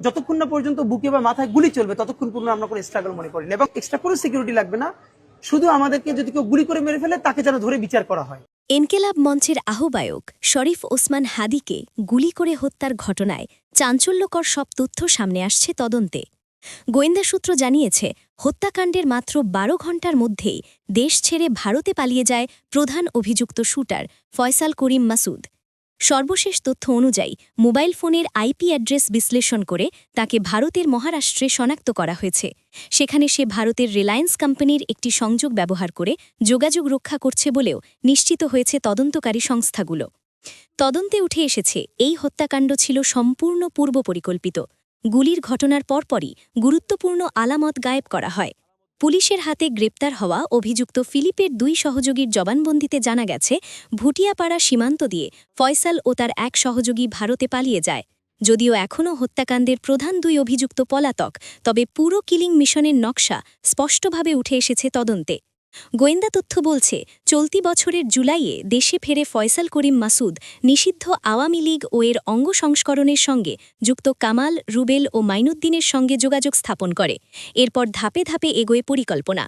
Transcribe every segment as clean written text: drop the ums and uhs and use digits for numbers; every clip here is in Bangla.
যতক্ষণ না পর্যন্ত বুকে বা মাথায় গুলি চলবে ততক্ষণ পর্যন্ত আমরা কোনো স্ট্রাগল মনে করি না, এবং এক্সট্রা কোনো সিকিউরিটি লাগবে না। শুধু আমাদেরকে যদি কেউ গুলি করে মেরে ফেলে তাকে যেন ধরে বিচার করা হয়। ইনকিলাব মঞ্চের আহ্বায়ক শরীফ ওসমান হাদিকে গুলি করে হত্যার ঘটনায় চাঞ্চল্যকর সব তথ্য সামনে আসছে তদন্তে। গোয়েন্দা সূত্র জানিয়েছে, হত্যাকাণ্ডের মাত্র ১২ ঘণ্টার মধ্যেই দেশ ছেড়ে ভারতে পালিয়ে যায় প্রধান অভিযুক্ত শুটার ফয়সাল করিম মাসুদ। সর্বশেষ তথ্য অনুযায়ী মোবাইল ফোনের আইপি অ্যাড্রেস বিশ্লেষণ করে তাকে ভারতের মহারাষ্ট্রে শনাক্ত করা হয়েছে। সেখানে সে ভারতের রিলায়েন্স কোম্পানির একটি সংযোগ ব্যবহার করে যোগাযোগ রক্ষা করছে বলেও নিশ্চিত হয়েছে তদন্তকারী সংস্থাগুলো। তদন্তে উঠে এসেছে, এই হত্যাকাণ্ড ছিল সম্পূর্ণ পূর্ব পরিকল্পিত। গুলির ঘটনার পরপরই গুরুত্বপূর্ণ আলামত গায়েব করা হয়। পুলিশের হাতে গ্রেপ্তার হওয়া অভিযুক্ত ফিলিপের ২ সহযোগীর জবানবন্দিতে জানা গেছে, ভুটিয়াপাড়া সীমান্ত দিয়ে ফয়সাল ও তার এক সহযোগী ভারতে পালিয়ে যায়। যদিও এখনও হত্যাকাণ্ডের প্রধান ২ অভিযুক্ত পলাতক, তবে পুরো কিলিং মিশনের নকশা স্পষ্টভাবে উঠে এসেছে তদন্তে। গোয়েন্দা তথ্য বলছে, চলতি বছরের জুলাইয়ে দেশে ফেরে ফয়সাল করিম মাসুদ নিষিদ্ধ আওয়ামী লীগ ও এর অঙ্গ সংস্করণের সঙ্গে যুক্ত কামাল, রুবেল ও মাইনুদ্দিনের সঙ্গে যোগাযোগ স্থাপন করে। এরপর ধাপে ধাপে এগোয় পরিকল্পনা।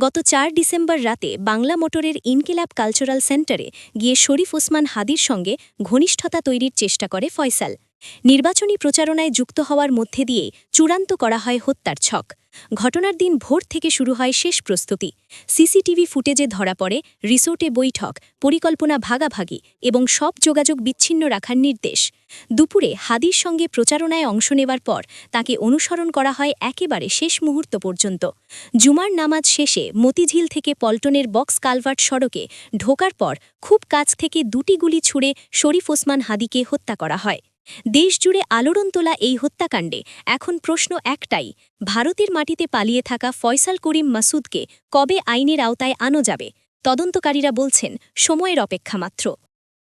গত ৪ ডিসেম্বর রাতে বাংলা মোটরের ইনকিলাব কালচারাল সেন্টারে গিয়ে শরীফ ওসমান হাদির সঙ্গে ঘনিষ্ঠতা তৈরির চেষ্টা করে ফয়সাল। নির্বাচনী প্রচারণায় যুক্ত হওয়ার মধ্যে দিয়েই চূড়ান্ত করা হয় হত্যার ছক। ঘটনার দিন ভোর থেকে শুরু হয় শেষ প্রস্তুতি। সিসিটিভি ফুটেজে ধরা পড়ে রিসোর্টে বৈঠক, পরিকল্পনা ভাগাভাগি এবং সব যোগাযোগ বিচ্ছিন্ন রাখার নির্দেশ। দুপুরে হাদির সঙ্গে প্রচারণায় অংশ নেবার পর তাকে অনুসরণ করা হয় একেবারে শেষ মুহূর্ত পর্যন্ত। জুমার নামাজ শেষে মতিঝিল থেকে পল্টনের বক্স কালভার্ট সড়কে ঢোকার পর খুব কাছ থেকে ২টি গুলি ছুড়ে শরীফ ওসমান হাদিকে হত্যা করা হয়। দেশজুড়ে আলোড়ন তোলা এই হত্যাকাণ্ডে এখন প্রশ্ন একটাই, ভারতের মাটিতে পালিয়ে থাকা ফয়সাল করিম মাসুদকে কবে আইনের আওতায় আনা যাবে? তদন্তকারীরা বলছেন, সময়ের অপেক্ষা মাত্র।